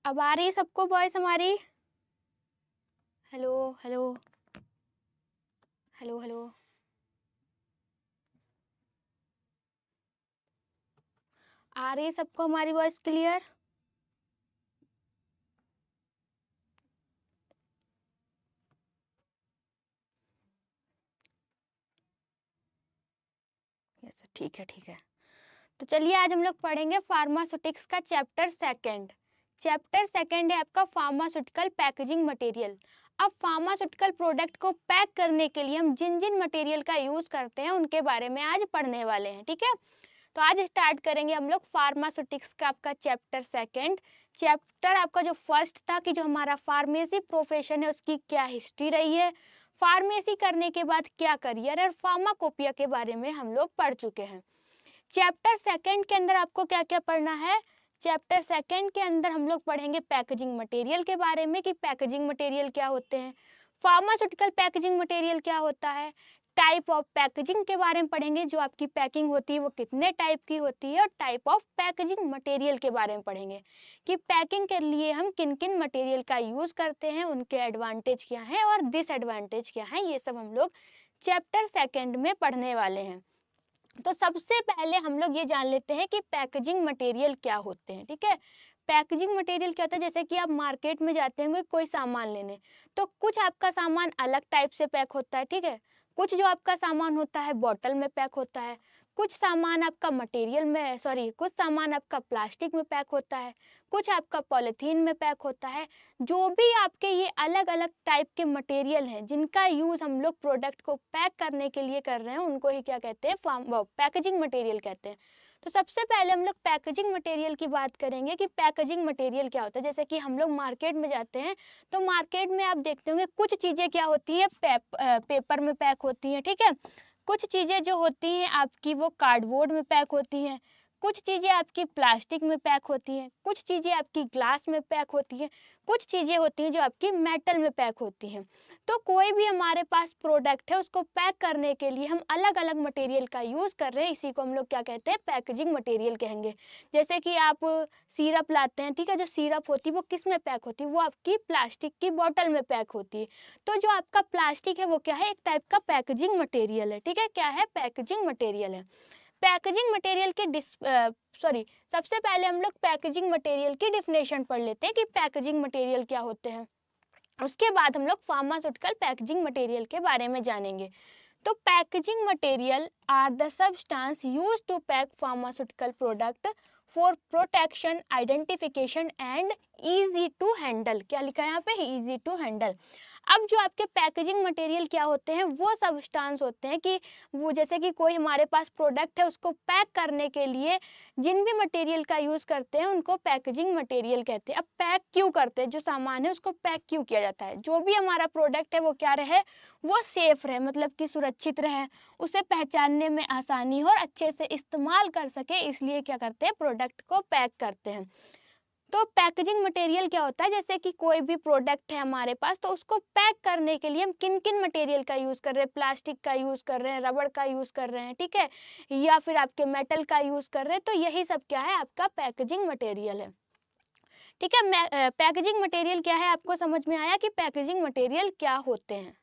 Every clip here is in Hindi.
अब आ रही है सबको वॉइस हमारी? Hello hello hello hello. आ रही है सबको हमारी वॉइस क्लियर? यस, ठीक है ठीक है। तो चलिए आज हम लोग पढ़ेंगे फार्मास्यूटिक्स का चैप्टर सेकंड। चैप्टर सेकंड है आपका फार्मास्यूटिकल पैकेजिंग मटेरियल। अब फार्मास्यूटिकल प्रोडक्ट को पैक करने के लिए हम जिन जिन मटेरियल का यूज करते हैं उनके बारे में आज पढ़ने वाले हैं, ठीक है। तो आज स्टार्ट करेंगे हम लोग फार्मास्यूटिक्स का आपका चैप्टर सेकंड। चैप्टर आपका जो फर्स्ट था कि जो हमारा फार्मेसी प्रोफेशन है उसकी क्या हिस्ट्री रही है, फार्मेसी करने के बाद क्या करियर और फार्माकोपिया के बारे में हम लोग पढ़ चुके हैं। चैप्टर सेकंड के अंदर आपको क्या क्या पढ़ना है? चैप्टर सेकंड के अंदर हम लोग पढ़ेंगे पैकेजिंग मटेरियल के बारे में कि पैकेजिंग मटेरियल क्या होते हैं, फार्मास्यूटिकल पैकेजिंग मटेरियल क्या होता है, टाइप ऑफ पैकेजिंग के बारे में पढ़ेंगे, जो आपकी पैकिंग होती है वो कितने टाइप की होती है, और टाइप ऑफ पैकेजिंग मटेरियल के बारे में पढ़ेंगे कि पैकिंग के लिए हम किन किन मटेरियल का यूज़ करते हैं, उनके एडवांटेज क्या हैं और डिसएडवांटेज क्या हैं, ये सब हम लोग चैप्टर सेकंड में पढ़ने वाले हैं। तो सबसे पहले हम लोग ये जान लेते हैं कि पैकेजिंग मटेरियल क्या होते हैं, ठीक है। पैकेजिंग मटेरियल क्या होता है, जैसे कि आप मार्केट में जाते होंगे कोई सामान लेने, तो कुछ आपका सामान अलग टाइप से पैक होता है, ठीक है। कुछ जो आपका सामान होता है बॉटल में पैक होता है, कुछ सामान आपका मटेरियल में कुछ सामान आपका प्लास्टिक में पैक होता है, कुछ आपका पॉलीथीन में पैक होता है। जो भी आपके ये अलग अलग टाइप के मटेरियल हैं जिनका यूज़ हम लोग प्रोडक्ट को पैक करने के लिए कर रहे हैं, उनको ही क्या कहते हैं, पैकेजिंग मटेरियल कहते हैं। तो सबसे पहले हम लोग पैकेजिंग मटेरियल की बात करेंगे कि पैकेजिंग मटेरियल क्या होता है। जैसे कि हम लोग मार्केट में जाते हैं तो मार्केट में आप देखते होंगे कुछ चीज़ें क्या होती है, पेपर में पैक होती हैं, ठीक है। कुछ चीज़ें जो होती हैं आपकी वो कार्डबोर्ड में पैक होती हैं, कुछ चीज़ें आपकी प्लास्टिक में पैक होती हैं, कुछ चीज़ें आपकी ग्लास में पैक होती हैं, कुछ चीज़ें होती हैं जो आपकी मेटल में पैक होती हैं। तो कोई भी हमारे पास प्रोडक्ट है उसको पैक करने के लिए हम अलग अलग मटेरियल का यूज़ कर रहे हैं, इसी को हम लोग क्या कहते हैं, पैकेजिंग मटेरियल कहेंगे। जैसे कि आप सिरप लाते हैं, ठीक है, जो सिरप होती है वो किस में पैक होती है, वो आपकी प्लास्टिक की बॉटल में पैक होती है। तो जो आपका प्लास्टिक है वो क्या है, एक टाइप का पैकेजिंग मटेरियल है, ठीक है। क्या है, पैकेजिंग मटेरियल है। पैकेजिंग मटेरियल के सबसे पहले हम लोग पैकेजिंग मटेरियल की डिफिनेशन पढ़ लेते हैं कि पैकेजिंग मटेरियल क्या होते हैं। उसके बाद हम लोग फार्मास्यूटिकल पैकेजिंग मटेरियल के बारे में जानेंगे। तो packaging material are the substance used to pack pharmaceutical product for protection, identification and easy to handle. क्या लिखा है यहाँ पे, इजी टू हैंडल। अब जो आपके पैकेजिंग मटेरियल क्या होते हैं, वो सब्सटेंस होते हैं कि वो जैसे कि कोई हमारे पास प्रोडक्ट है उसको पैक करने के लिए जिन भी मटेरियल का यूज़ करते हैं उनको पैकेजिंग मटेरियल कहते हैं। अब पैक क्यों करते हैं, जो सामान है उसको पैक क्यों किया जाता है, जो भी हमारा प्रोडक्ट है वो क्या रहे, वो सेफ रहे, मतलब कि सुरक्षित रहे, उसे पहचानने में आसानी हो और अच्छे से इस्तेमाल कर सके, इसलिए क्या करते हैं, प्रोडक्ट को पैक करते हैं। तो पैकेजिंग मटेरियल क्या होता है, जैसे कि कोई भी प्रोडक्ट है हमारे पास तो उसको पैक करने के लिए हम किन किन मटेरियल का यूज़ कर रहे हैं, प्लास्टिक का यूज़ कर रहे हैं, रबड़ का यूज़ कर रहे हैं, ठीक है, या फिर आपके मेटल का यूज़ कर रहे हैं, तो यही सब क्या है, आपका पैकेजिंग मटेरियल है, ठीक है। पैकेजिंग मटेरियल क्या है, आपको समझ में आया कि पैकेजिंग मटेरियल क्या होते हैं।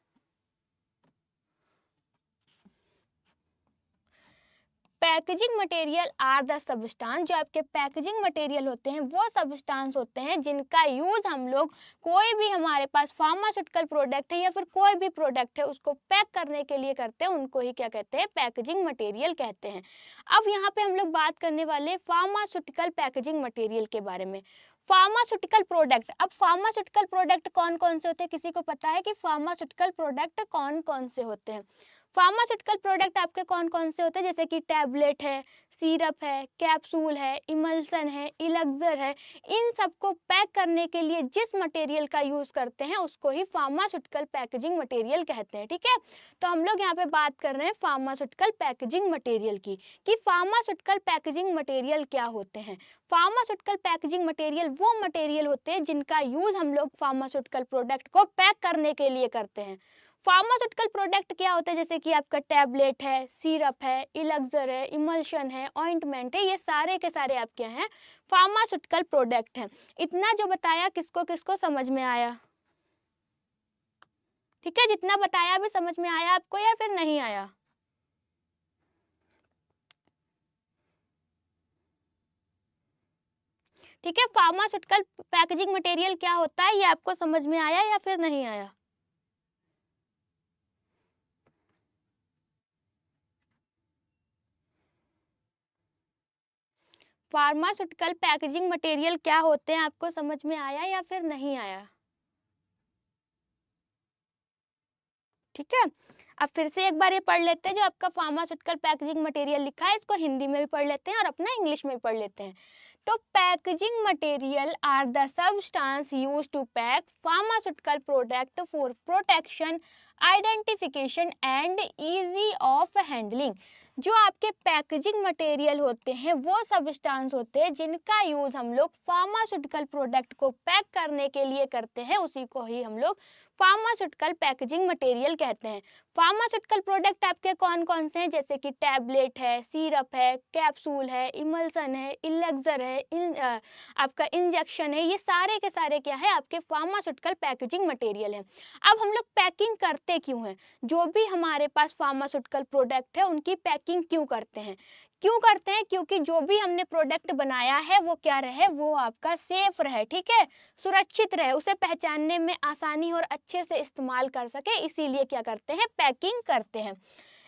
Packaging material are the substance, जो आपके पैकेजिंग मटेरियल होते हैं वो सब्सटेंस होते हैं जिनका यूज़ हम लोग कोई भी हमारे पास फार्मास्यूटिकल प्रोडक्ट है या फिर कोई भी प्रोडक्ट है उसको पैक करने के लिए करते हैं, उनको ही क्या कहते हैं, पैकेजिंग मटेरियल कहते हैं। अब यहाँ पे हम लोग बात करने वाले फार्मास्यूटिकल पैकेजिंग मटेरियल के बारे में। फार्मास्यूटिकल प्रोडक्ट, अब फार्मास्यूटिकल प्रोडक्ट कौन कौन से होते हैं, किसी को पता है कि फार्मास्यूटिकल प्रोडक्ट कौन कौन से होते हैं? फार्मास्यूटिकल प्रोडक्ट आपके कौन कौन से होते हैं, जैसे कि टैबलेट है, सिरप है, कैप्सूल है, इमल्सन है, इलेक्सर है। इन सबको पैक करने के लिए जिस मटेरियल का यूज़ करते हैं उसको ही फार्मास्यूटिकल पैकेजिंग मटेरियल कहते हैं, ठीक है। तो हम लोग यहाँ पे बात कर रहे हैं फार्मास्यूटिकल पैकेजिंग मटेरियल की कि फार्मास्यूटिकल पैकेजिंग मटेरियल क्या होते हैं। फार्मास्यूटिकल पैकेजिंग मटेरियल वो मटेरियल होते हैं जिनका यूज़ हम लोग फार्मास्यूटिकल प्रोडक्ट को पैक करने के लिए करते हैं। फार्मास्यूटिकल प्रोडक्ट क्या होते हैं, जैसे कि आपका टैबलेट है, सिरप है, इलेक्सर है, इमल्शन है, ऑइंटमेंट है, ये सारे के सारे आपके हैं फार्मास्यूटिकल प्रोडक्ट हैं। इतना जो बताया किसको किसको समझ में आया? ठीक है, जितना बताया भी समझ में आया आपको या फिर नहीं आया? ठीक है, फार्मास्यूटिकल पैकेजिंग मटेरियल क्या होता है ये आपको समझ में आया या फिर नहीं आया? फार्मास्यूटिकल पैकेजिंग मटेरियल क्या होते हैं आपको समझ में आया या फिर नहीं आया? ठीक है, अब फिर से एक बार ये पढ़ लेते हैं, जो आपका फार्मास्यूटिकल पैकेजिंग मटेरियल लिखा है इसको हिंदी में भी पढ़ लेते हैं और अपना इंग्लिश में भी पढ़ लेते हैं। तो packaging material are the substance used to pack pharmaceutical product for protection, identification and easy of handling. जो आपके पैकेजिंग मटेरियल होते हैं वो सब्सटेंस होते हैं जिनका यूज हम लोग फार्मास्यूटिकल प्रोडक्ट को पैक करने के लिए करते हैं, उसी को ही हम लोग फार्मास्यूटिकल पैकेजिंग मटेरियल कहते हैं। फार्मास्यूटिकल प्रोडक्ट आपके कौन कौन से हैं, जैसे कि टैबलेट है, सिरप है, कैप्सूल है, इमल्सन है, इलेक्सर है, आपका इंजेक्शन है, ये सारे के सारे क्या है आपके फार्मास्यूटिकल पैकेजिंग मटेरियल है। अब हम लोग पैकिंग करते क्यों हैं? जो भी हमारे पास फार्मास्यूटिकल प्रोडक्ट है उनकी पैकिंग क्यों करते हैं? क्यों करते हैं? क्योंकि जो भी हमने प्रोडक्ट बनाया है वो क्या रहे, वो आपका सेफ रहे, ठीक है, सुरक्षित रहे, उसे पहचानने में आसानी और अच्छे से इस्तेमाल कर सके, इसीलिए क्या करते हैं, पैकिंग करते हैं।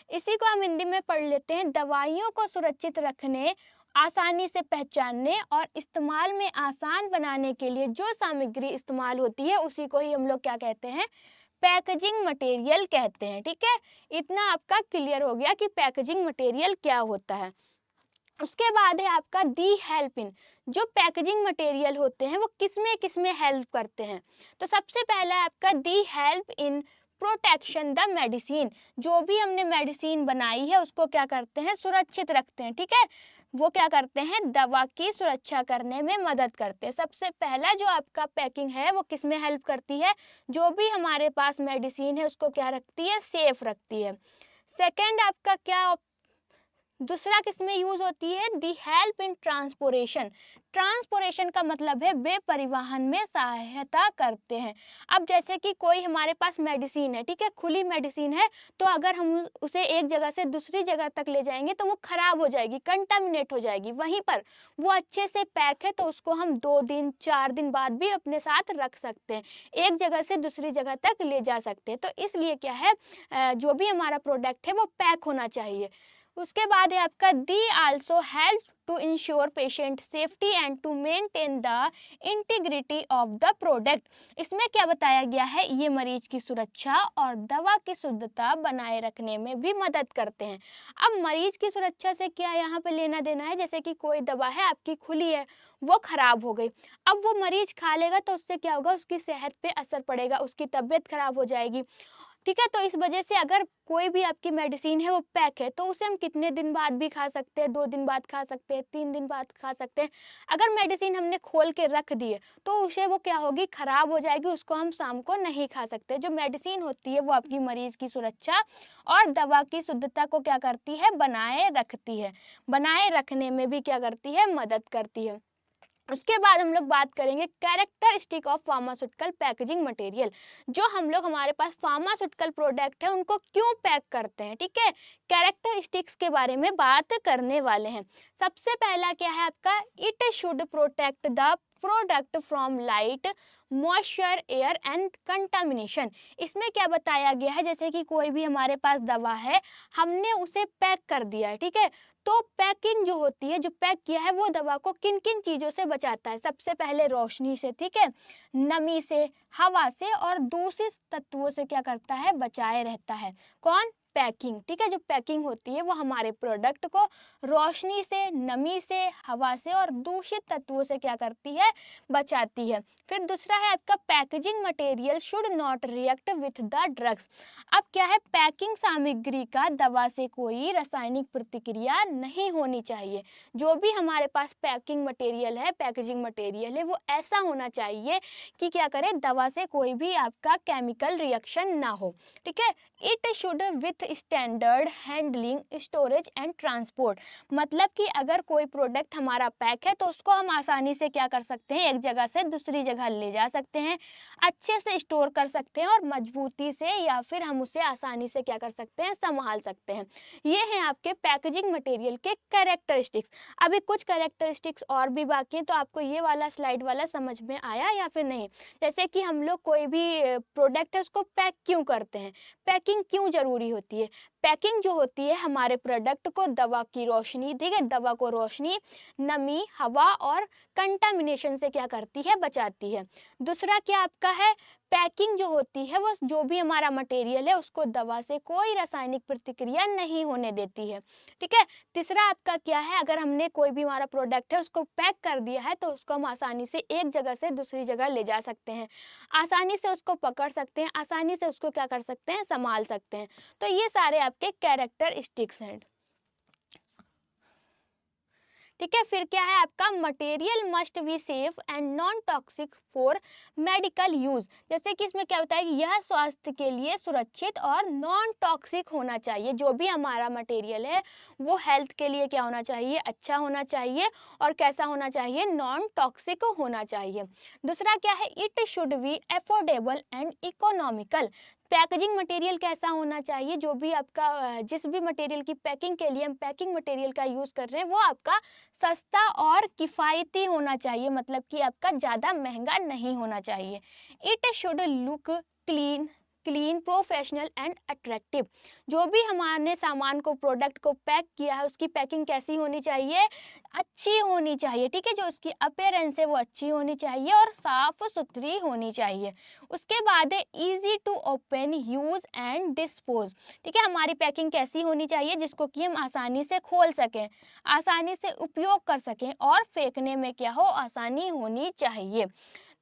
इसी को हम हिंदी में पढ़ लेते हैं। दवाइयों को सुरक्षित रखने, आसानी से पहचानने और इस्तेमाल में आसान बनाने के लिए जो सामग्री इस्तेमाल होती है उसी को ही हम लोग क्या कहते हैं, पैकेजिंग मटेरियल कहते हैं। ठीक है, इतना आपका क्लियर हो गया कि पैकेजिंग मटेरियल क्या होता है। उसके बाद है आपका दी हेल्प इन। जो पैकेजिंग मटेरियल होते हैं वो किसमें हेल्प करते हैं? तो सबसे पहला है आपका दी help in protection the medicine. जो भी हमने मेडिसिन बनाई है उसको क्या करते हैं, सुरक्षित रखते हैं। ठीक है, वो क्या करते हैं, दवा की सुरक्षा करने में मदद करते हैं। सबसे पहला जो आपका पैकिंग है वो किसमें हेल्प करती है, जो भी हमारे पास मेडिसिन है उसको क्या रखती है, सेफ रखती है। सेकेंड आपका क्या, दूसरा किसमें यूज होती है, दी हेल्प इन ट्रांसपोर्टेशन। ट्रांसपोर्टेशन का मतलब है वे परिवहन में सहायता करते हैं। अब जैसे कि कोई हमारे पास मेडिसिन है, ठीक है, खुली मेडिसिन है, तो अगर हम उसे एक जगह से दूसरी जगह तक ले जाएंगे तो वो खराब हो जाएगी, कंटामिनेट हो जाएगी। वहीं पर वो अच्छे से पैक है तो उसको हम 2 दिन 4 दिन बाद भी अपने साथ रख सकते हैं, एक जगह से दूसरी जगह तक ले जा सकते हैं। तो इसलिए क्या है, जो भी हमारा प्रोडक्ट है वो पैक होना चाहिए। उसके बाद है आपका they also help to ensure patient safety and to maintain the integrity of the product. इसमें क्या बताया गया है, ये मरीज की सुरक्षा और दवा की शुद्धता बनाए रखने में भी मदद करते हैं। अब मरीज की सुरक्षा से क्या यहाँ पे लेना देना है, जैसे कि कोई दवा है आपकी खुली है, वो खराब हो गई, अब वो मरीज खा लेगा तो उससे क्या होगा, उसकी सेहत पे असर पड़ेगा, उसकी तबीयत खराब हो जाएगी। ठीक है, तो इस वजह से अगर कोई भी आपकी मेडिसिन है वो पैक है तो उसे हम कितने दिन बाद भी खा सकते हैं, 2 दिन बाद खा सकते हैं, 3 दिन बाद खा सकते हैं। अगर मेडिसिन हमने खोल के रख दी है तो उसे वो क्या होगी, खराब हो जाएगी, उसको हम शाम को नहीं खा सकते। जो मेडिसिन होती है वो आपकी मरीज की सुरक्षा और दवा की शुद्धता को क्या करती है, बनाए रखती है, बनाए रखने में भी क्या करती है, मदद करती है। उसके बाद हम लोग बात करेंगे characteristic of pharmaceutical packaging material. जो हम लोग हमारे पास फार्मास्यूटिकल प्रोडक्ट है उनको क्यों पैक करते हैं, ठीक है, कैरेक्टरिस्टिक्स के बारे में बात करने वाले हैं। सबसे पहला क्या है आपका, it should protect the product from light, moisture, air and contamination. इसमें क्या बताया गया है, जैसे कि कोई भी हमारे पास दवा है, हमने उसे पैक कर दिया है, ठीक है, तो पैकिंग जो होती है, जो पैक किया है वो दवा को किन किन चीज़ों से बचाता है, सबसे पहले रोशनी से, ठीक है, नमी से, हवा से और दूषित तत्वों से क्या करता है, बचाए रहता है। कौन, पैकिंग। ठीक है, जो पैकिंग होती है वो हमारे प्रोडक्ट को रोशनी से, नमी से, हवा से और दूषित तत्वों से क्या करती है, बचाती है। फिर दूसरा है आपका packaging material should not react with the drugs. अब क्या है, पैकिंग सामग्री का दवा से कोई रासायनिक प्रतिक्रिया नहीं होनी चाहिए। जो भी हमारे पास पैकिंग मटेरियल है, पैकेजिंग मटेरियल है, वो ऐसा होना चाहिए कि क्या करे, दवा से कोई भी आपका केमिकल रिएक्शन ना हो। ठीक है, it should with standard handling, storage and transport. मतलब कि अगर कोई प्रोडक्ट हमारा पैक है तो उसको हम आसानी से क्या कर सकते हैं, एक जगह से दूसरी जगह ले जा सकते हैं, अच्छे से स्टोर कर सकते हैं और मजबूती से या फिर हम उसे आसानी से क्या कर सकते हैं, संभाल सकते हैं। ये हैं आपके पैकेजिंग मटेरियल के कैरेक्टरिस्टिक्स। अभी कुछ कैरेक्टरिस्टिक्स और भी बाकी हैं, तो आपको ये वाला स्लाइड वाला समझ में आया या फिर नहीं। जैसे कि हम लोग कोई भी प्रोडक्ट है उसको पैक क्यों करते हैं, पैकिंग क्यों ज़रूरी होती है। पैकिंग जो होती है हमारे प्रोडक्ट को दवा की रोशनी, ठीक है, दवा को रोशनी, नमी, हवा और कंटामिनेशन से क्या करती है, बचाती है। दूसरा क्या आपका है, पैकिंग जो होती है वो जो भी हमारा मटेरियल है उसको दवा से कोई रासायनिक प्रतिक्रिया नहीं होने देती है। ठीक है, तीसरा आपका क्या है, अगर हमने कोई भी हमारा प्रोडक्ट है उसको पैक कर दिया है तो उसको हम आसानी से एक जगह से दूसरी जगह ले जा सकते हैं, आसानी से उसको पकड़ सकते हैं, आसानी से उसको क्या कर सकते हैं, संभाल सकते हैं। तो ये सारे आपके कैरेक्टरिस्टिक्स हैं। ठीक है, फिर क्या है आपका, material must be safe and non toxic for medical use. जैसे कि इसमें क्या होता है कि यह स्वास्थ्य के लिए सुरक्षित और नॉन टॉक्सिक होना चाहिए। जो भी हमारा मटेरियल है वो हेल्थ के लिए क्या होना चाहिए, अच्छा होना चाहिए और कैसा होना चाहिए, नॉन टॉक्सिक होना चाहिए। दूसरा क्या है, it should be affordable and economical. Packaging material कैसा होना चाहिए, जो भी आपका जिस भी मटेरियल की पैकिंग के लिए हम पैकिंग मटेरियल का यूज़ कर रहे हैं वो आपका सस्ता और किफ़ायती होना चाहिए, मतलब कि आपका ज़्यादा महंगा नहीं होना चाहिए। It should look clean, professional and attractive. जो भी हमारे सामान को, प्रोडक्ट को पैक किया है उसकी पैकिंग कैसी होनी चाहिए, अच्छी होनी चाहिए। ठीक है, जो उसकी अपीयरेंस है वो अच्छी होनी चाहिए और साफ सुथरी होनी चाहिए। उसके बाद है easy to open, use and dispose. ठीक है, हमारी पैकिंग कैसी होनी चाहिए, जिसको कि हम आसानी से खोल सकें, आसानी से उपयोग कर सकें और फेंकने में क्या हो, आसानी होनी चाहिए।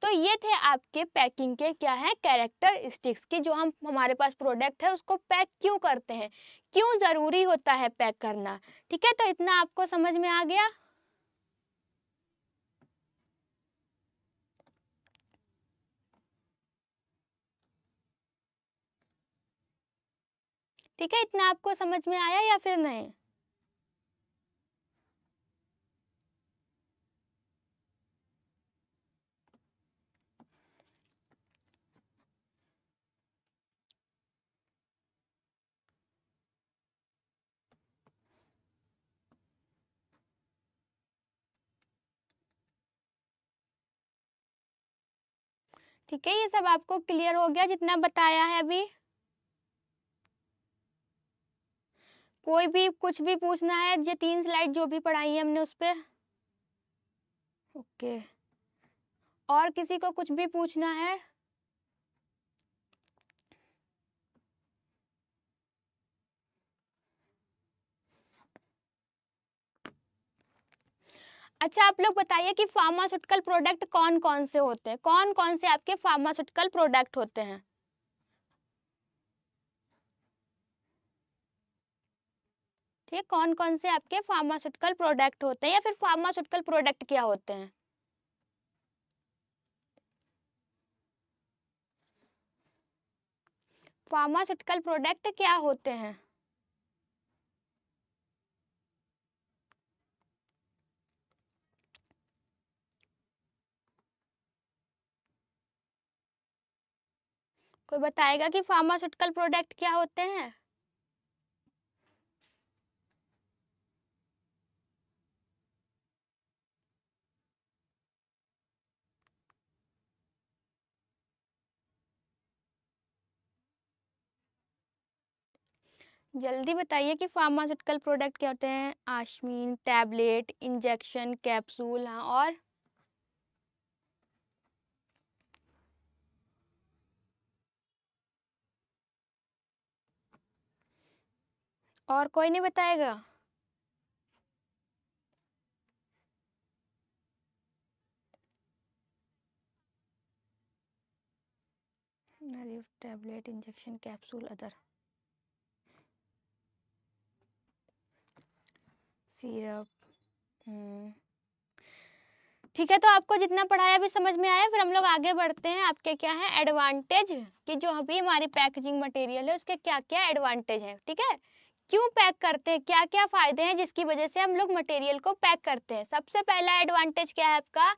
तो ये थे आपके पैकिंग के क्या है, कैरेक्टरिस्टिक्स की। जो हम हमारे पास प्रोडक्ट है उसको पैक क्यों करते हैं, क्यों ज़रूरी होता है पैक करना। ठीक है, तो इतना आपको समझ में आ गया। ठीक है, इतना आपको समझ में आया या फिर नहीं। ठीक है, ये सब आपको क्लियर हो गया जितना बताया है अभी। कोई भी कुछ भी पूछना है, ये 3 स्लाइड जो भी पढ़ाई है हमने उस पे। ओके, और किसी को कुछ भी पूछना है। अच्छा, आप लोग बताइए कि फार्मास्यूटिकल प्रोडक्ट कौन कौन से होते हैं, कौन कौन से आपके फार्मास्यूटिकल प्रोडक्ट होते हैं। ठीक, कौन कौन से आपके फार्मास्यूटिकल प्रोडक्ट होते हैं या फिर फार्मास्यूटिकल प्रोडक्ट क्या होते हैं। फार्मास्यूटिकल प्रोडक्ट क्या होते हैं। कोई बताएगा कि फार्मास्यूटिकल प्रोडक्ट क्या होते हैं। जल्दी बताइए कि फार्मास्यूटिकल प्रोडक्ट क्या होते हैं। आश्मीन, टैबलेट, इंजेक्शन, कैप्सूल, हाँ और। और कोई नहीं बताएगा? Tablet, injection, capsule, other, syrup. ठीक है, तो आपको जितना पढ़ाया भी समझ में आया। फिर हम लोग आगे बढ़ते हैं। आपके क्या है एडवांटेज, कि जो अभी हमारी पैकेजिंग मटेरियल है उसके क्या क्या एडवांटेज है। ठीक है, क्यों पैक करते हैं, क्या क्या फायदे हैं जिसकी वजह से हम लोग मटेरियल को पैक करते हैं। सबसे पहला एडवांटेज क्या है आपका,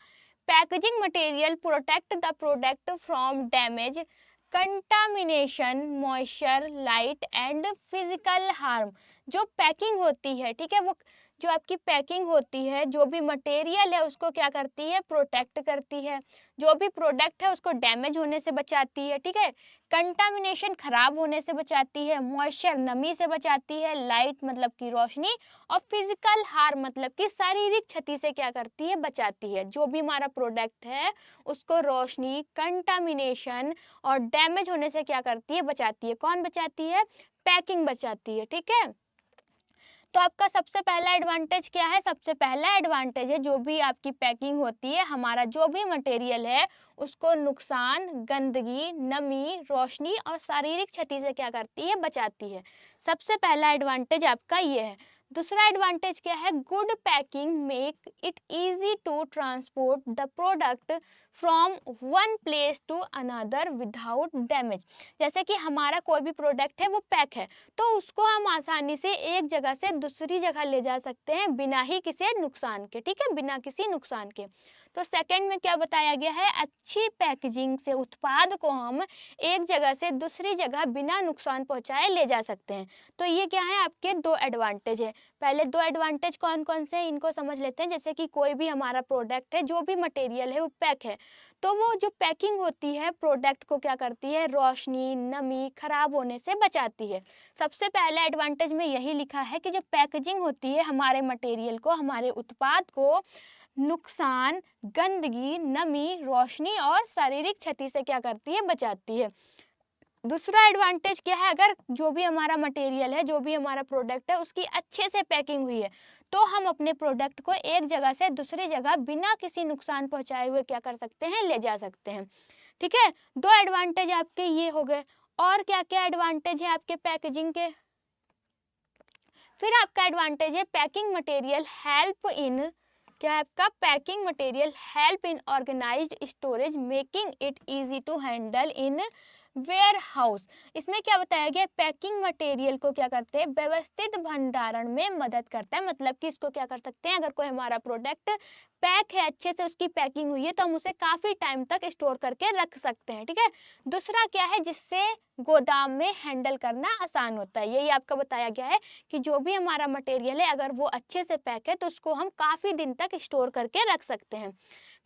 packaging material protect the product from damage, contamination, moisture, light and physical harm. जो पैकिंग होती है, ठीक है, वो जो आपकी पैकिंग होती है, जो भी मटेरियल है उसको क्या करती है, प्रोटेक्ट करती है। जो भी प्रोडक्ट है उसको डैमेज होने से बचाती है। ठीक है, कंटामिनेशन खराब होने से बचाती है, मॉइस्चर नमी से बचाती है, लाइट मतलब की रोशनी, और फिजिकल हार्म मतलब कि शारीरिक क्षति से क्या करती है, बचाती है। जो भी हमारा प्रोडक्ट है उसको रोशनी, कंटामिनेशन और डैमेज होने से क्या करती है, बचाती है। कौन बचाती है, पैकिंग बचाती है। ठीक है, तो आपका सबसे पहला एडवांटेज क्या है, सबसे पहला एडवांटेज है जो भी आपकी पैकिंग होती है, हमारा जो भी मटेरियल है उसको नुकसान, गंदगी, नमी, रोशनी और शारीरिक क्षति से क्या करती है, बचाती है। सबसे पहला एडवांटेज आपका ये है। दूसरा एडवांटेज क्या है, good packing make it easy to transport the product from one place to another without damage. जैसे कि हमारा कोई भी प्रोडक्ट है वो पैक है, तो उसको हम आसानी से एक जगह से दूसरी जगह ले जा सकते हैं बिना ही किसी नुकसान के। ठीक है, बिना किसी नुकसान के। तो सेकंड में क्या बताया गया है, अच्छी पैकेजिंग से उत्पाद को हम एक जगह से दूसरी जगह बिना नुकसान पहुंचाए ले जा सकते हैं। तो ये क्या है, आपके दो एडवांटेज है। पहले दो एडवांटेज कौन कौन से हैं इनको समझ लेते हैं। जैसे कि कोई भी हमारा प्रोडक्ट है, जो भी मटेरियल है वो पैक है, तो वो जो पैकिंग होती है प्रोडक्ट को क्या करती है, रोशनी, नमी, खराब होने से बचाती है। सबसे पहला एडवांटेज में यही लिखा है कि जो पैकेजिंग होती है हमारे मटेरियल को, हमारे उत्पाद को नुकसान, गंदगी, नमी, रोशनी और शारीरिक क्षति से क्या करती है, बचाती है। दूसरा एडवांटेज क्या है, अगर जो भी हमारा मटेरियल है, जो भी हमारा प्रोडक्ट है उसकी अच्छे से पैकिंग हुई है, तो हम अपने प्रोडक्ट को एक जगह से दूसरी जगह बिना किसी नुकसान पहुंचाए हुए क्या कर सकते हैं, ले जा सकते हैं। ठीक है, दो एडवांटेज आपके ये हो गए। और क्या क्या एडवांटेज है आपके पैकेजिंग के। फिर आपका एडवांटेज है पैकिंग मटेरियल हेल्प इन, क्या है आपका, packing material help in organised storage making it easy to handle in warehouse. इसमें क्या बताया गया, पैकिंग मटेरियल को क्या करते हैं, व्यवस्थित भंडारण में मदद करता है। मतलब कि इसको क्या कर सकते हैं, अगर कोई हमारा प्रोडक्ट पैक है, अच्छे से उसकी पैकिंग हुई है, तो हम उसे काफी टाइम तक स्टोर करके रख सकते हैं। ठीक है, दूसरा क्या है, जिससे गोदाम में हैंडल करना आसान होता है। यही आपका बताया गया है कि जो भी हमारा मटेरियल है अगर वो अच्छे से पैक है तो उसको हम काफी दिन तक स्टोर करके रख सकते हैं।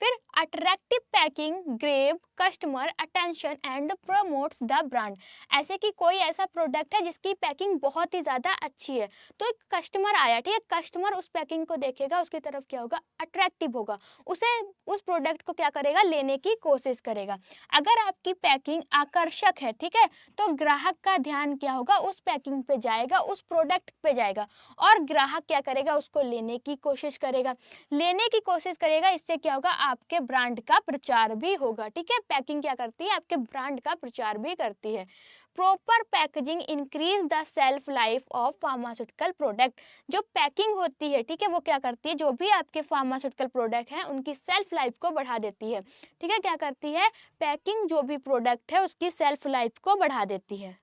फिर attractive packing grab customer attention and promotes the brand. ऐसे कि कोई ऐसा प्रोडक्ट है जिसकी पैकिंग बहुत ही ज़्यादा अच्छी है, तो एक कस्टमर आया, ठीक है, कस्टमर उस पैकिंग को देखेगा, उसकी तरफ क्या होगा, अट्रैक्टिव होगा, उसे उस प्रोडक्ट को क्या करेगा, लेने की कोशिश करेगा। अगर आपकी पैकिंग आकर्षक है, ठीक है, तो ग्राहक का ध्यान क्या होगा, उस पैकिंग पे जाएगा, उस प्रोडक्ट पे जाएगा, और ग्राहक क्या करेगा, उसको लेने की कोशिश करेगा, इससे क्या होगा, आपके ब्रांड का प्रचार भी होगा। ठीक है, पैकिंग क्या करती है, आपके ब्रांड का प्रचार भी करती है। Proper packaging increase the self life of pharmaceutical product. जो पैकिंग होती है, ठीक है, वो क्या करती है, जो भी आपके फार्मास्यूटिकल प्रोडक्ट हैं उनकी सेल्फ लाइफ को बढ़ा देती है। ठीक है, क्या करती है, पैकिंग जो भी प्रोडक्ट है उसकी सेल्फ लाइफ को बढ़ा देती है।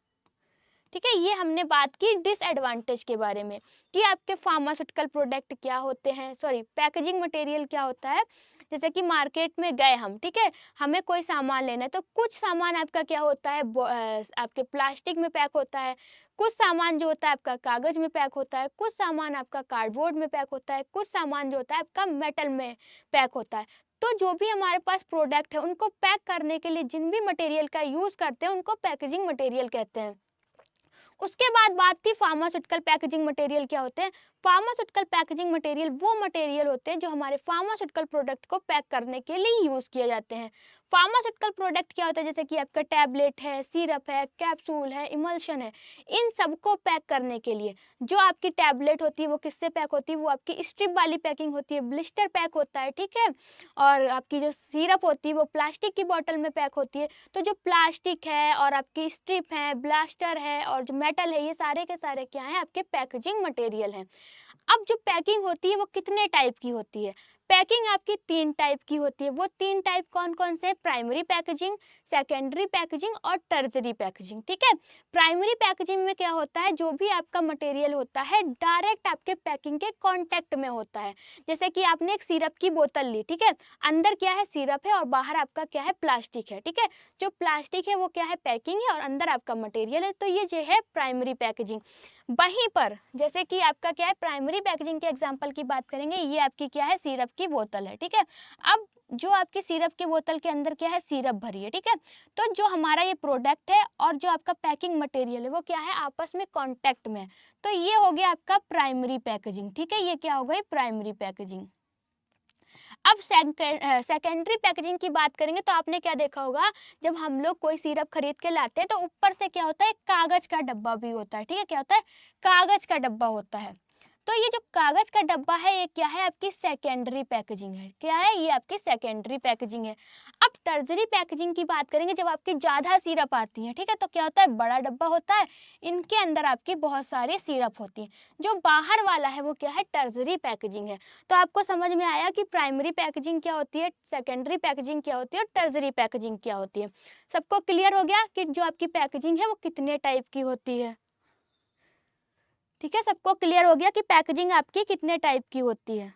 ठीक है, ये हमने बात की डिसएडवांटेज के बारे में कि आपके फार्मास्यूटिकल प्रोडक्ट क्या होते हैं, सॉरी पैकेजिंग मटेरियल क्या होता है। जैसे कि मार्केट में गए हम, ठीक है, हमें कोई सामान लेना है, तो कुछ सामान आपका क्या होता है, आपके प्लास्टिक में पैक होता है, कुछ सामान जो होता है आपका कागज में पैक होता है, कुछ सामान आपका कार्डबोर्ड में पैक होता है, कुछ सामान जो होता है आपका मेटल में पैक होता है। तो जो भी हमारे पास प्रोडक्ट है उनको पैक करने के लिए जिन भी मटेरियल का यूज करते हैं उनको पैकेजिंग मटेरियल कहते हैं। उसके बाद बात थी फार्मास्यूटिकल पैकेजिंग मटेरियल क्या होते हैं। फार्मास्यूटिकल पैकेजिंग मटेरियल वो मटेरियल होते हैं जो हमारे फार्मास्यूटिकल प्रोडक्ट को पैक करने के लिए यूज किए जाते हैं। फार्मास्यूटिकल प्रोडक्ट क्या होता है, जैसे कि आपका टैबलेट है, सिरप है, कैप्सूल है, इमल्शन है, इन सबको पैक करने के लिए जो आपकी टैबलेट होती है वो किससे पैक होती है, वो आपकी स्ट्रिप वाली पैकिंग होती है, ब्लिस्टर पैक होता है, ठीक है। और आपकी जो सिरप होती है वो प्लास्टिक की बोतल में पैक होती है। तो जो प्लास्टिक है और आपकी स्ट्रिप है, ब्लास्टर है और जो मेटल है, ये सारे के सारे क्या हैं, आपके पैकेजिंग मटेरियल हैं। अब जो पैकिंग होती है वो कितने टाइप की होती है, पैकिंग आपकी 3 टाइप की होती है। वो 3 टाइप कौन कौन से, प्राइमरी पैकेजिंग, सेकेंडरी पैकेजिंग और टर्जरी पैकेजिंग, ठीक है। प्राइमरी पैकेजिंग में क्या होता है, जो भी आपका मटेरियल होता है डायरेक्ट आपके पैकिंग के कांटेक्ट में होता है। जैसे कि आपने एक सिरप की बोतल ली, ठीक है, अंदर क्या है, सिरप है और बाहर आपका क्या है, प्लास्टिक है, ठीक है। जो प्लास्टिक है वो क्या है, पैकिंग है और अंदर आपका मटेरियल है, तो ये जो है प्राइमरी पैकेजिंग। वहीं पर जैसे कि आपका क्या है, प्राइमरी पैकेजिंग के एग्जांपल की बात करेंगे, ये आपकी क्या है, सिरप की बोतल है, ठीक है। अब जो आपकी सिरप की बोतल के अंदर क्या है, सिरप भरी है, ठीक है। तो जो हमारा ये प्रोडक्ट है और जो आपका पैकिंग मटेरियल है वो क्या है, आपस में कांटेक्ट में है। तो ये हो गया आपका प्राइमरी पैकेजिंग, ठीक है, ये क्या हो गई, प्राइमरी पैकेजिंग। अब सेकेंडरी पैकेजिंग की बात करेंगे तो आपने क्या देखा होगा, जब हम लोग कोई सिरप खरीद के लाते हैं तो ऊपर से क्या होता है, कागज का डब्बा भी होता है, ठीक है, क्या होता है, कागज का डब्बा होता है। तो ये जो कागज का डब्बा है ये क्या है, आपकी सेकेंडरी पैकेजिंग है, क्या है, ये आपकी सेकेंडरी पैकेजिंग है। अब टर्जरी पैकेजिंग की बात करेंगे, जब आपकी ज्यादा सिरप आती है, ठीक है, तो क्या होता है, बड़ा डब्बा होता है, इनके अंदर आपकी बहुत सारी सिरप होती है। जो बाहर वाला है वो क्या है, टर्जरी पैकेजिंग है। तो आपको समझ में आया कि प्राइमरी पैकेजिंग क्या होती है, सेकेंडरी पैकेजिंग क्या होती है और टर्जरी पैकेजिंग क्या होती है। सबको क्लियर हो गया कि जो आपकी पैकेजिंग है वो कितने टाइप की होती है, ठीक है, सबको क्लियर हो गया कि पैकेजिंग आपकी कितने टाइप की होती है।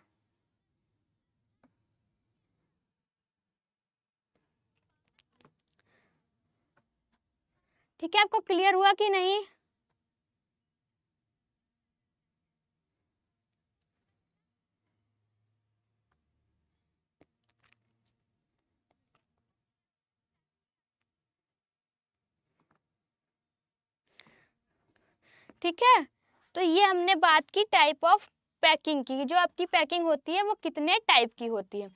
ठीक है, आपको क्लियर हुआ कि नहीं। ठीक है, तो ये हमने बात की टाइप ऑफ पैकिंग की, जो आपकी पैकिंग होती है वो कितने टाइप की होती है।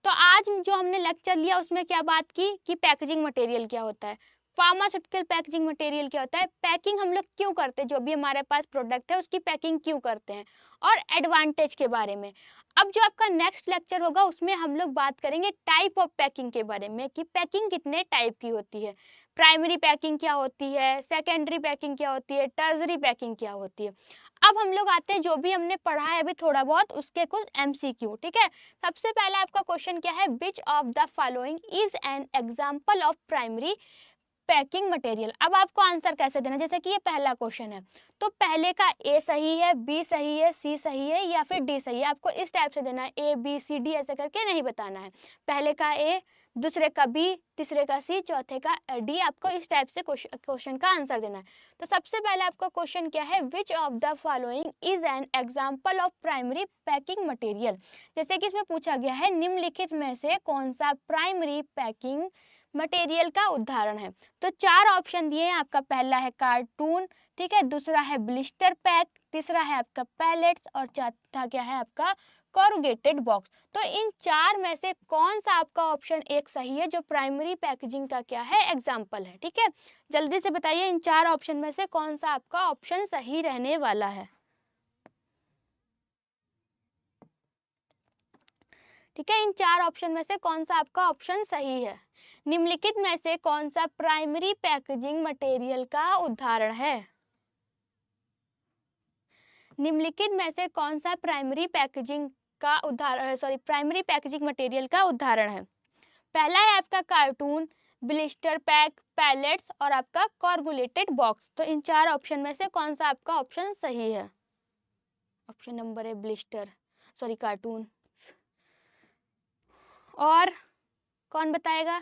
तो आज जो हमने लेक्चर लिया उसमें क्या बात की कि पैकेजिंग मटेरियल क्या होता है, फार्मास्यूटिकल पैकेजिंग मटेरियल क्या होता है, पैकिंग हम लोग क्यों करते हैं, जो भी हमारे पास प्रोडक्ट है उसकी पैकिंग क्यों करते हैं, और एडवांटेज के बारे में। अब जो आपका नेक्स्ट लेक्चर होगा उसमें हम लोग बात करेंगे टाइप ऑफ पैकिंग के बारे में, कि पैकिंग कितने टाइप की होती है, प्राइमरी पैकिंग क्या होती है, सेकेंडरी पैकिंग क्या होती है, टर्जरी पैकिंग क्या होती है। अब हम लोग आते हैं, जो भी हमने पढ़ा है अभी थोड़ा बहुत, उसके कुछ एमसीक्यू, ठीक है। सबसे पहला आपका क्वेश्चन क्या है, which of the following is an example of primary packing material. अब आपको आंसर कैसे देना, जैसे कि ये पहला क्वेश्चन है, तो पहले का ए सही है, बी सही है, सी सही है या फिर डी सही है, आपको इस टाइप से देना है, ए बी सी डी ऐसे करके नहीं बताना है। पहले का ए, दूसरे का बी, तीसरे का सी, चौथे का डी, आपको इस टाइप से क्वेश्चन का आंसर देना है। तो सबसे पहले आपका क्वेश्चन क्या है, which of the following is an example of primary packing material. जैसे कि इसमें पूछा गया है, निम्नलिखित में से कौन सा प्राइमरी पैकिंग मटेरियल का उदाहरण है। तो 4 ऑप्शन दिए हैं, आपका पहला है कार्टून, ठीक है, दूसरा है ब्लिस्टर पैक, तीसरा है आपका पैलेट्स और चौथा क्या है आपका कॉरुगेटेड बॉक्स। तो इन 4 में से कौन सा आपका ऑप्शन एक सही है, जो प्राइमरी पैकेजिंग का क्या है, एग्जाम्पल है, ठीक है। जल्दी से बताइए, इन 4 ऑप्शन में से कौन सा आपका ऑप्शन सही रहने वाला है। ठीक है, इन 4 ऑप्शन में से कौन सा आपका ऑप्शन सही है, निम्नलिखित में से कौन सा प्राइमरी पैकेजिंग मटेरियल का उदाहरण है, निम्नलिखित में से कौन सा प्राइमरी पैकेजिंग का उदाहरण, सॉरी, प्राइमरी पैकेजिंग मटेरियल का उदाहरण है। पहला है आपका कार्टून, ब्लिस्टर पैक, पैलेट्स और आपका कॉर्गुलेटेड बॉक्स। तो इन 4 ऑप्शन में से कौन सा आपका ऑप्शन सही है, ऑप्शन नंबर है ब्लिस्टर, सॉरी, कार्टून। और कौन बताएगा।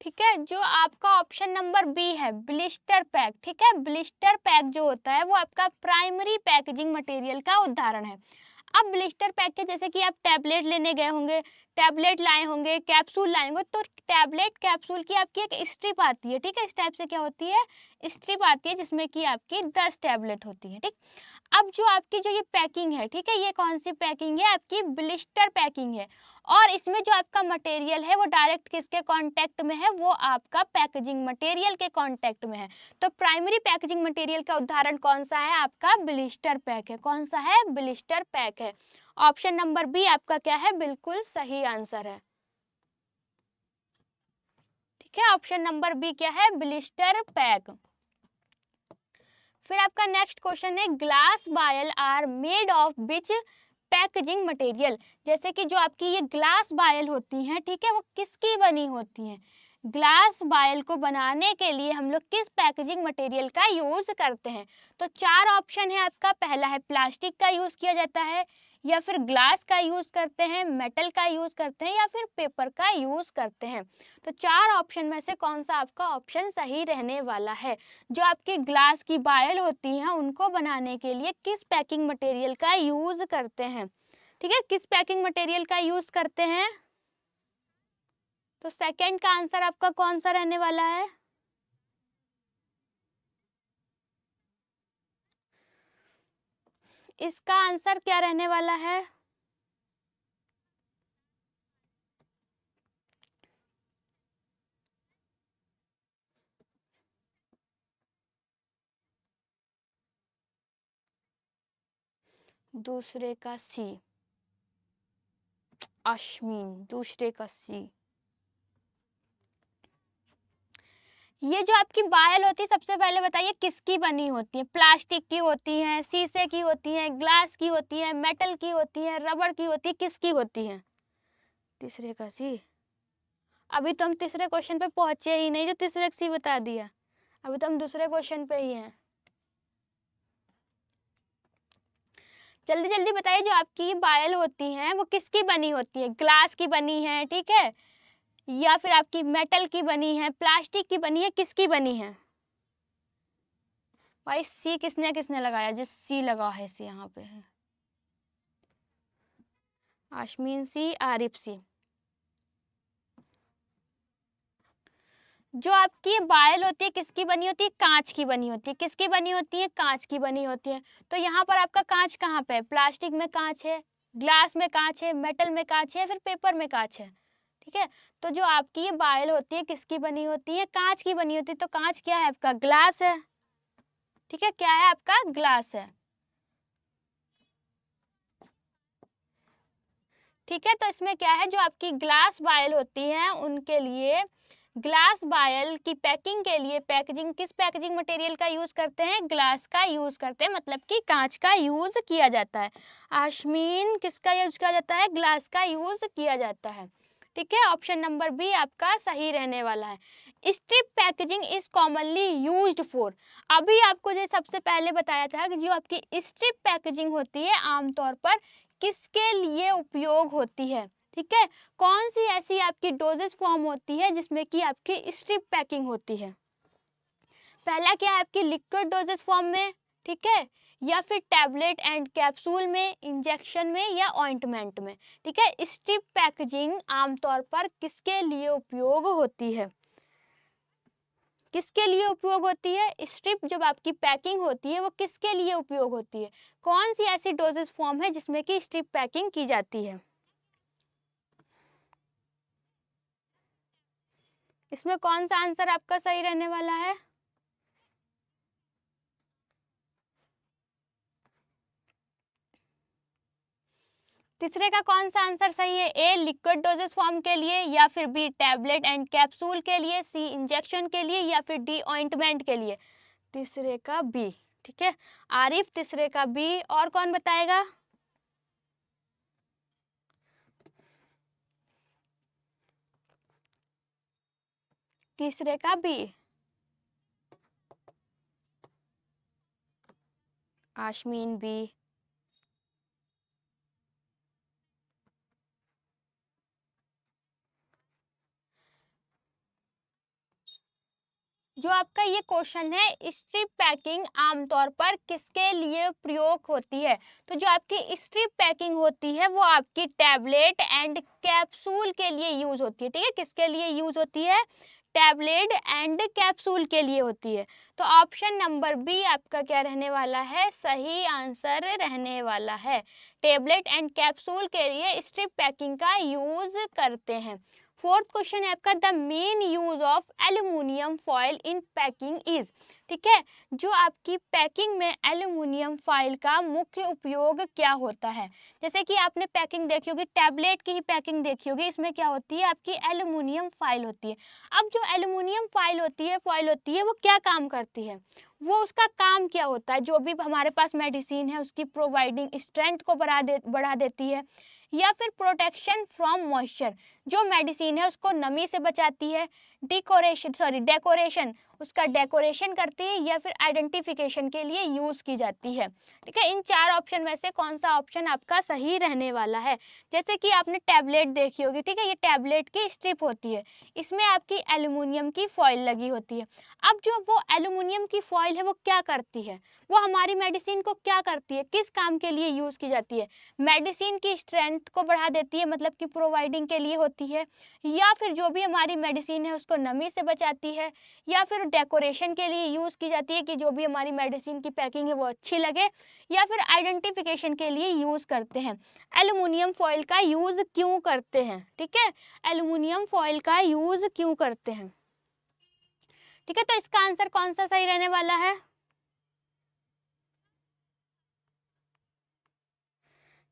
ठीक है, जो आपका ऑप्शन नंबर बी है ब्लिस्टर पैक। ठीक है, ब्लिस्टर पैक जो होता है वो आपका प्राइमरी पैकेजिंग मटेरियल का उदाहरण है। अब ब्लिस्टर पैक के जैसे कि आप टैबलेट लेने गए होंगे, टैबलेट लाए होंगे, कैप्सूल लाए होंगे, तो टैबलेट कैप्सूल की आपकी एक स्ट्रिप आती है। ठीक है, इस टाइप से क्या होती है, स्ट्रिप आती है जिसमें कि आपकी 10 टैबलेट होती है। ठीक, अब जो आपकी जो ये पैकिंग है, ठीक है, ये कौन सी पैकिंग है, आपकी ब्लिस्टर पैकिंग है। और इसमें जो आपका मटेरियल है वो डायरेक्ट किसके कांटेक्ट में है, वो आपका पैकेजिंग मटेरियल के कांटेक्ट में है। तो प्राइमरी पैकेजिंग मटेरियल का उदाहरण कौन सा है, आपका ब्लिस्टर पैक है। कौन सा है, ब्लिस्टर पैक है। ऑप्शन नंबर बी आपका क्या है, बिल्कुल सही आंसर है। ठीक है, ऑप्शन नंबर बी क्या है, ब्लिस्टर पैक। फिर आपका नेक्स्ट क्वेश्चन है, glass vial are made of which packaging material. जैसे कि जो आपकी ये ग्लास बायल होती हैं, ठीक है, वो किसकी बनी होती हैं। ग्लास बायल को बनाने के लिए हम लोग किस पैकेजिंग मटेरियल का यूज करते हैं। तो चार ऑप्शन है आपका। पहला है प्लास्टिक का यूज किया जाता है, या फिर ग्लास का यूज करते हैं, मेटल का यूज करते हैं, या फिर पेपर का यूज करते हैं। तो चार ऑप्शन में से कौन सा आपका ऑप्शन सही रहने वाला है। जो आपकी ग्लास की बायल होती हैं उनको बनाने के लिए किस पैकिंग मटेरियल का यूज करते हैं। ठीक है, किस पैकिंग मटेरियल का यूज करते हैं। तो सेकंड का आंसर आपका कौन सा रहने वाला है। इसका आंसर क्या रहने वाला है। दूसरे का सी, अश्मीन, दूसरे का सी। ये जो आपकी बायल होती है, सबसे पहले बताइए किसकी बनी होती है। प्लास्टिक की होती है, शीशे की होती है, ग्लास की होती है, मेटल की होती है, रबड़ की होती है, किसकी होती है। तीसरे का सी। अभी तो हम तीसरे क्वेश्चन पे पहुंचे ही नहीं जो तीसरे का सी बता दिया। अभी तो हम दूसरे क्वेश्चन पे ही हैं। जल्दी जल्दी बताइए, जो आपकी बायल होती हैं वो किसकी बनी होती है। ग्लास की बनी है, ठीक है, या फिर आपकी मेटल की बनी है, प्लास्टिक की बनी है, किसकी बनी है। भाई सी किसने किसने लगाया, जिस सी लगा है सी यहाँ पे है। आशमीन सी, आरिफ सी। जो आपकी बायल होती है किसकी बनी होती है, कांच की बनी होती है। किसकी बनी होती है, कांच की बनी होती है। तो यहाँ पर आपका कांच कहाँ पे है, प्लास्टिक में कांच है, ग्लास में कांच है, मेटल में कांच है, फिर पेपर में कांच है। ठीक है, तो जो आपकी ये बायल होती है किसकी बनी होती है, कांच की बनी होती है। तो कांच क्या है आपका, ग्लास है। ठीक है, क्या है आपका, ग्लास है। ठीक है, तो इसमें क्या है, जो आपकी ग्लास बायल होती है उनके लिए, ग्लास बायल की पैकिंग के लिए पैकेजिंग किस पैकेजिंग मटेरियल का यूज करते हैं, ग्लास का यूज करते हैं, मतलब कि कांच का यूज किया जाता है। आशमीन किसका यूज किया जाता है, ग्लास का यूज किया जाता है। ठीक है, ऑप्शन नंबर बी आपका सही रहने वाला है। Strip packaging is commonly used for. अभी आपको जो सबसे पहले बताया था कि जो आपकी स्ट्रिप पैकेजिंग होती है आमतौर पर किसके लिए उपयोग होती है। ठीक है, कौन सी ऐसी आपकी डोजेस फॉर्म होती है जिसमें कि आपकी स्ट्रिप पैकिंग होती है। पहला क्या है आपकी लिक्विड डोजेस फॉर्म में, ठीक है, या फिर टैबलेट एंड कैप्सूल में, इंजेक्शन में, या ऑइंटमेंट में। ठीक है, स्ट्रिप पैकेजिंग आमतौर पर किसके लिए उपयोग होती है, किसके लिए उपयोग होती है। स्ट्रिप जब आपकी पैकिंग होती है वो किसके लिए उपयोग होती है, कौन सी ऐसी डोजेस फॉर्म है जिसमें कि स्ट्रिप पैकिंग की जाती है। इसमें कौन सा आंसर आपका सही रहने वाला है। तीसरे का कौन सा आंसर सही है, ए लिक्विड डोजेस फॉर्म के लिए, या फिर बी टैबलेट एंड कैप्सूल के लिए, सी इंजेक्शन के लिए, या फिर डी ऑइंटमेंट के लिए। तीसरे का बी। ठीक है, आरिफ तीसरे का बी, और कौन बताएगा। तीसरे का बी, आशमीन बी। जो आपका ये क्वेश्चन है, स्ट्रिप पैकिंग आमतौर पर किसके लिए प्रयोग होती है? तो जो आपकी स्ट्रिप पैकिंग होती है वो आपकी टैबलेट एंड कैप्सूल के लिए यूज होती है। ठीक है, किसके लिए यूज होती है? टैबलेट एंड कैप्सूल के लिए होती है। तो ऑप्शन नंबर बी आपका क्या रहने वाला है? सही आंसर रहने वाला है। टैबलेट एंड कैप्सूल के लिए स्ट्रिप पैकिंग का यूज करते हैं। फोर्थ क्वेश्चन है आपका, the main use of aluminium foil in packing is. ठीक है, जो आपकी पैकिंग में एल्यूमिनियम फॉइल का मुख्य उपयोग क्या होता है? जैसे कि आपने पैकिंग देखी होगी, टैबलेट की ही पैकिंग देखी होगी, इसमें क्या होती है? आपकी एल्यूमिनियम फॉइल होती है। अब जो एल्यूमिनियम फॉइल होती है वो क्या काम करती है? वो उसका काम क्या होता है? जो भी हमारे पास मेडिसिन है उसकी प्रोवाइडिंग स्ट्रेंथ को बढ़ा देती है, या फिर प्रोटेक्शन फ्रॉम मॉइस्चर, जो मेडिसिन है उसको नमी से बचाती है, डेकोरेशन उसका डेकोरेशन करती है, या फिर आइडेंटिफिकेशन के लिए यूज की जाती है। ठीक है, इन चार ऑप्शन में से कौन सा ऑप्शन आपका सही रहने वाला है? जैसे कि आपने टैबलेट देखी होगी, ठीक है, ये टैबलेट की स्ट्रिप होती है, इसमें आपकी एल्यूमिनियम की फॉइल लगी होती है। अब जो वो एल्यूमिनियम की फॉइल है वो क्या करती है? वो हमारी मेडिसिन को क्या करती है? किस काम के लिए यूज की जाती है? मेडिसिन की स्ट्रेंथ को बढ़ा देती है, मतलब कि प्रोवाइडिंग के लिए होती है, या फिर जो भी हमारी मेडिसिन है उसको नमी से बचाती है, या फिर डेकोरेशन के लिए यूज की जाती है कि जो भी हमारी मेडिसिन की पैकिंग है वो अच्छी लगे, या फिर आइडेंटिफिकेशन के लिए यूज करते हैं। एल्यूमिनियम फॉइल का यूज क्यों करते हैं? ठीक है, एल्यूमिनियम फॉइल का यूज क्यों करते हैं? ठीक है, तो इसका आंसर कौन सा सही रहने वाला है?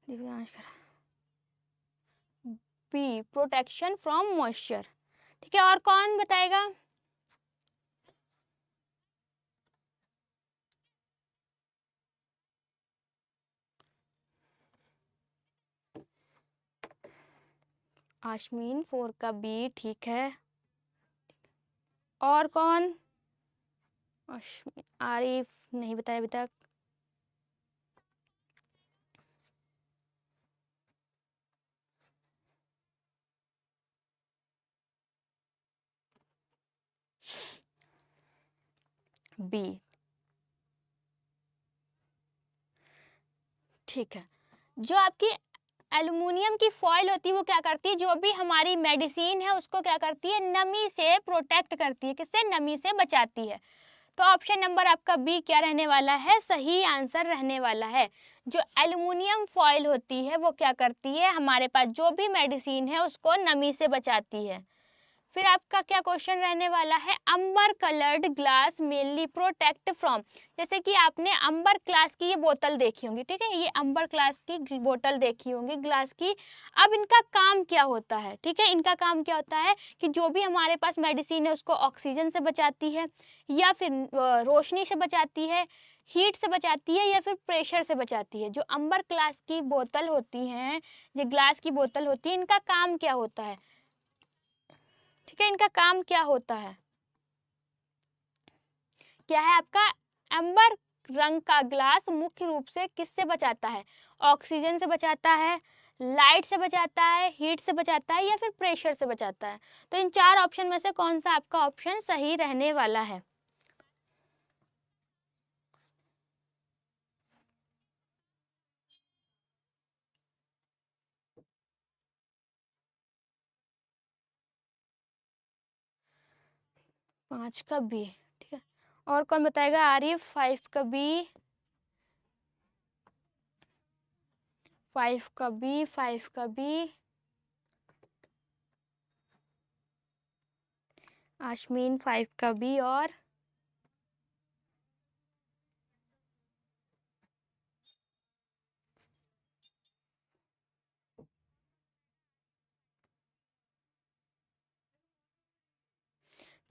Divyansh B, protection from moisture. ठीक है, और कौन बताएगा? आशमीन 4 का बी, ठीक है। और कौन? आरिफ नहीं बताया अभी तक। बी, ठीक है। जो आपकी एल्युमिनियम की फॉइल होती है वो क्या करती है? जो भी हमारी मेडिसिन है उसको क्या करती है? नमी से प्रोटेक्ट करती है। किससे? नमी से बचाती है। तो ऑप्शन नंबर आपका बी क्या रहने वाला है? सही आंसर रहने वाला है। जो एल्युमिनियम फॉइल होती है वो क्या करती है? हमारे पास जो भी मेडिसिन है उसको नमी से बचाती है। फिर आपका क्या क्वेश्चन रहने वाला है? Amber coloured glass mainly protect from. जैसे कि आपने अंबर क्लास की ये बोतल देखी होंगी, ठीक है, ये अंबर क्लास की बोतल देखी होंगी ग्लास की। अब इनका काम क्या होता है? ठीक है, इनका काम क्या होता है कि जो भी हमारे पास मेडिसिन है उसको ऑक्सीजन से बचाती है, या फिर रोशनी से बचाती है, हीट से बचाती है, या फिर प्रेशर से बचाती है। जो अंबर क्लास की बोतल होती हैं, जो ग्लास की बोतल होती है, इनका काम क्या होता है? ठीक है, इनका काम क्या होता है? क्या है आपका? एम्बर रंग का ग्लास मुख्य रूप से किससे बचाता है? ऑक्सीजन से बचाता है, लाइट से बचाता है, हीट से बचाता है, या फिर प्रेशर से बचाता है? तो इन चार ऑप्शन में से कौन सा आपका ऑप्शन सही रहने वाला है? पांच का बी, ठीक है। और कौन बताएगा? आरिफ 5 का बी, 5 का बी, 5 का बी। आशमीन 5 का बी। और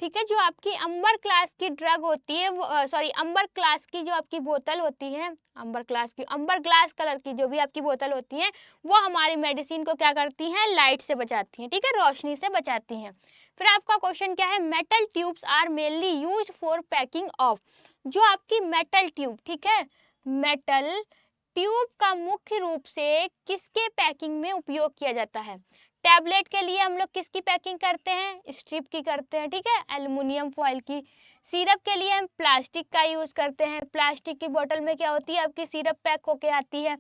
ठीक है, जो आपकी अंबर क्लास की ड्रग होती है वो अंबर क्लास की जो आपकी बोतल होती है, अंबर ग्लास कलर की जो भी आपकी बोतल होती है, वो हमारी मेडिसिन को क्या करती हैं? लाइट से बचाती हैं। ठीक है, रोशनी से बचाती हैं। फिर आपका क्वेश्चन क्या है? Metal tubes are mainly use for packing of. जो आपकी मेटल ट्यूब, ठीक है, मेटल ट्यूब का मुख्य रूप से किसके पैकिंग में उपयोग किया जाता है? टैबलेट के लिए हम लोग किसकी पैकिंग करते हैं? स्ट्रिप की करते हैं, ठीक है, एल्युमिनियम फॉइल की। सिरप के लिए हम प्लास्टिक का यूज करते हैं। प्लास्टिक की बोतल में क्या होती है, आपकी सिरप पैक होके आती है।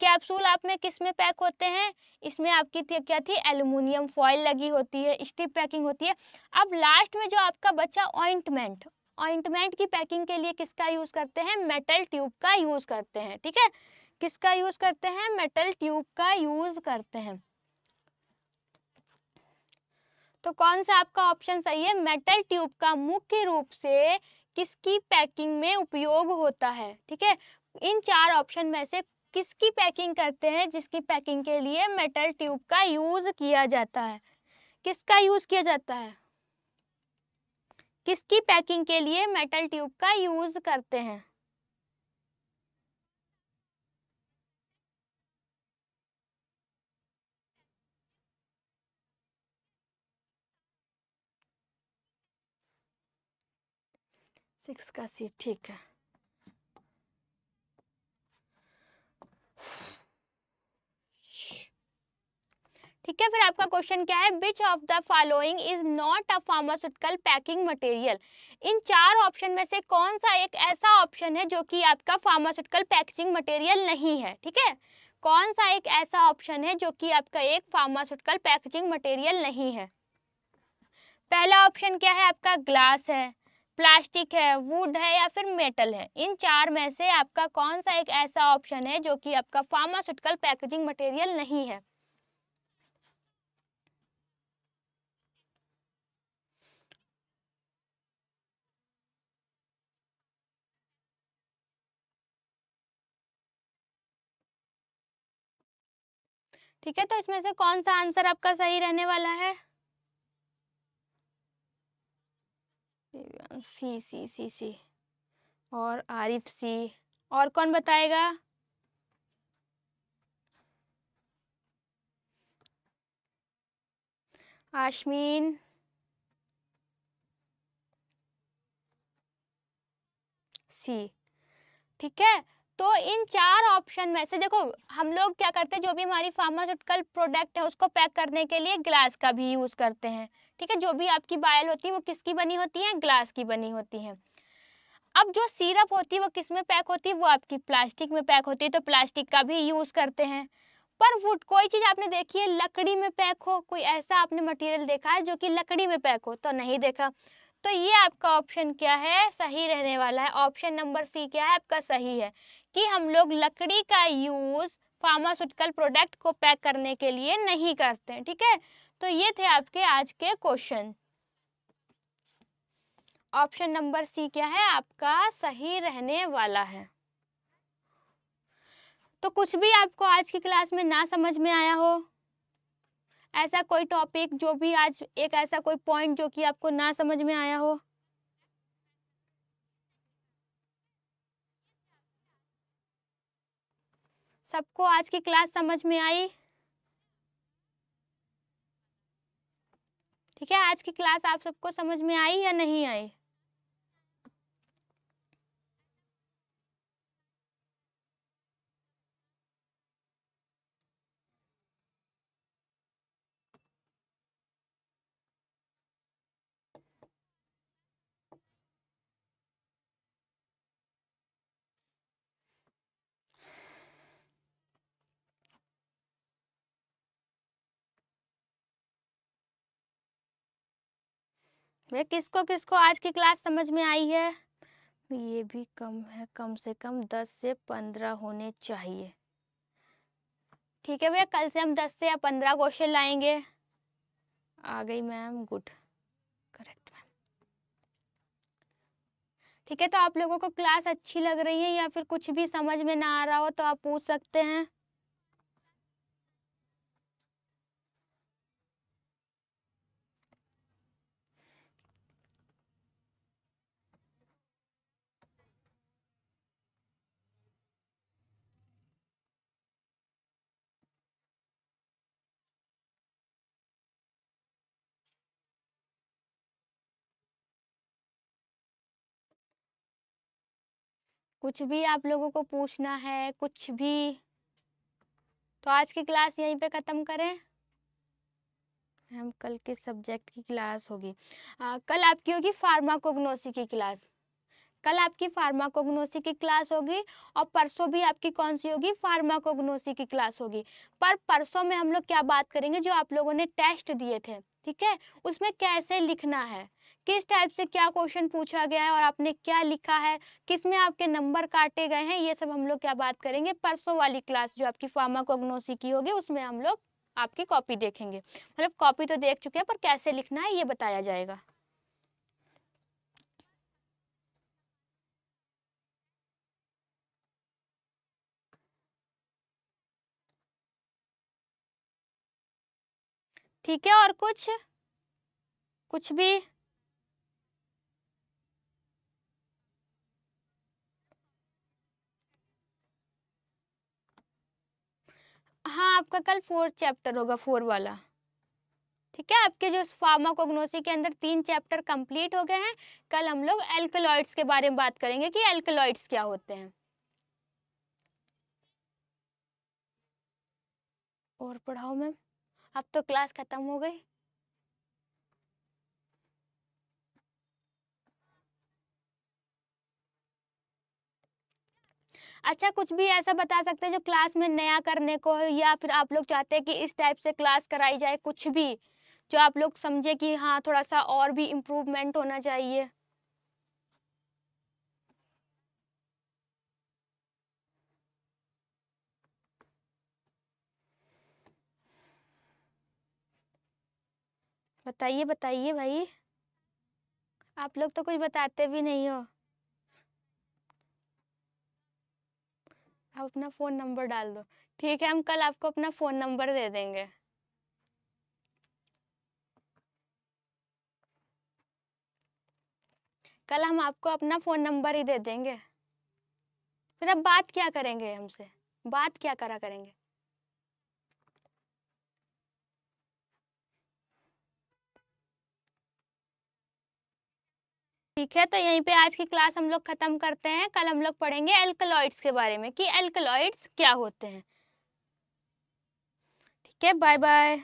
कैप्सूल आप में किस में पैक होते हैं, इसमें आपकी क्या थी, एल्युमिनियम फॉइल लगी होती है, स्टिप पैकिंग होती है। अब लास्ट में जो आपका बचा ऑइंटमेंट, ऑइंटमेंट की पैकिंग के लिए किसका यूज करते हैं, मेटल ट्यूब का यूज करते हैं। ठीक है, किसका यूज करते हैं, मेटल ट्यूब का यूज करते हैं। तो कौन सा आपका ऑप्शन सही है, मेटल ट्यूब का मुख्य रूप से किसकी पैकिंग में उपयोग होता है। ठीक है, इन 4 ऑप्शन में से किसकी पैकिंग करते हैं, जिसकी पैकिंग के लिए मेटल ट्यूब का यूज किया जाता है, किसका यूज किया जाता है, किसकी पैकिंग के लिए मेटल ट्यूब का यूज करते हैं। सिक्स का सी, ठीक है। ठीक है, फिर आपका क्वेश्चन क्या है, which of the following is not a pharmaceutical packing material. In 4 option में से कौन सा एक ऐसा ऑप्शन है जो कि आपका फार्मास्यूटिकल पैकेजिंग मटेरियल नहीं है। ठीक है, कौन सा एक ऐसा ऑप्शन है जो कि आपका एक फार्मास्यूटिकल पैकेजिंग मटेरियल नहीं है। पहला ऑप्शन क्या है आपका, ग्लास है, प्लास्टिक है, वुड है या फिर मेटल है। इन 4 में से आपका कौन सा एक ऐसा ऑप्शन है जो कि आपका फार्मास्यूटिकल पैकेजिंग मटेरियल नहीं है। ठीक है, तो इसमें से कौन सा आंसर आपका सही रहने वाला है, सी सी सी सी, और आरिफ सी, और कौन बताएगा, आशमीन, सी। ठीक है, तो इन 4 ऑप्शन में से देखो, हम लोग क्या करते हैं, जो भी हमारी फार्मास्यूटिकल प्रोडक्ट है उसको पैक करने के लिए ग्लास का भी यूज करते हैं। ठीक है, जो भी आपकी बायल होती है वो किसकी बनी होती है, ग्लास की बनी होती है। अब जो सिरप होती है वो किस में पैक होती है, वो आपकी प्लास्टिक में पैक होती है, तो प्लास्टिक का भी यूज करते हैं। पर वुड, कोई चीज आपने देखी है लकड़ी में पैक हो, कोई ऐसा आपने मटेरियल देखा है जो कि लकड़ी में पैक हो, तो नहीं देखा। तो ये आपका ऑप्शन क्या है, सही रहने वाला है। ऑप्शन नंबर सी क्या है आपका सही है, कि हम लोग लकड़ी का यूज फार्मास्यूटिकल प्रोडक्ट को पैक करने के लिए नहीं करते हैं। ठीक है, तो ये थे आपके आज के क्वेश्चन। ऑप्शन नंबर सी क्या है आपका सही रहने वाला है। तो कुछ भी आपको आज की क्लास में ना समझ में आया हो, ऐसा कोई टॉपिक जो भी आज, एक ऐसा कोई पॉइंट जो कि आपको ना समझ में आया हो। सबको आज की क्लास समझ में आई। ठीक है, आज की क्लास आप सबको समझ में आई या नहीं आई। वे किसको किसको आज की क्लास समझ में आई है, ये भी कम है, कम से कम 10 से 15 होने चाहिए। ठीक है भैया, कल से हम 10 से या 15 क्वेश्चन लाएंगे। आ गई मैम, गुड, करेक्ट मैम। ठीक है, तो आप लोगों को क्लास अच्छी लग रही है या फिर कुछ भी समझ में ना आ रहा हो तो आप पूछ सकते हैं। कुछ भी आप लोगों को पूछना है, कुछ भी, तो आज की क्लास यहीं पे ख़त्म करें। हम कल किस सब्जेक्ट की क्लास होगी? कल आपकी होगी फार्माकोग्नोसी की क्लास। कल आपकी फार्माकोग्नोसी की क्लास होगी और परसों भी आपकी कौन सी होगी? फार्माकोग्नोसी की क्लास होगी। पर परसों में हम लोग क्या बात करेंगे, जो आप लोगों ने टेस्ट दिए थे, ठीक है, उसमें कैसे लिखना है, किस टाइप से क्या क्वेश्चन पूछा गया है और आपने क्या लिखा है, किस में आपके नंबर काटे गए हैं, ये सब हम लोग क्या बात करेंगे परसों वाली क्लास जो आपकी फार्माकोग्नोसी की होगी, उसमें हम लोग आपकी कॉपी देखेंगे। मतलब कॉपी तो देख चुके हैं, पर कैसे लिखना है ये बताया जाएगा। ठीक है, और कुछ भी? हाँ, आपका कल 4th चैप्टर होगा, 4 वाला। ठीक है, आपके जो फार्माकोग्नोसी के अंदर 3 चैप्टर कंप्लीट हो गए हैं। कल हम लोग एल्कलॉइड्स के बारे में बात करेंगे कि एल्कलॉइड्स क्या होते हैं। और पढ़ाओ मैम, अब तो क्लास खत्म हो गई। अच्छा, कुछ भी ऐसा बता सकते हैं जो क्लास में नया करने को है, या फिर आप लोग चाहते हैं कि इस टाइप से क्लास कराई जाए, कुछ भी जो आप लोग समझे कि हाँ थोड़ा सा और भी इम्प्रूवमेंट होना चाहिए। बताइए बताइए भाई, आप लोग तो कुछ बताते भी नहीं हो। आप अपना फ़ोन नंबर डाल दो। ठीक है, हम कल आपको अपना फ़ोन नंबर दे देंगे। कल हम आपको अपना फ़ोन नंबर ही दे देंगे। फिर अब बात क्या करेंगे हमसे? बात क्या करा करेंगे? ठीक है, तो यहीं पे आज की क्लास हम लोग खत्म करते हैं। कल हम लोग पढ़ेंगे एल्कलॉइड्स के बारे में कि एल्कलॉइड्स क्या होते हैं। ठीक है, बाय बाय।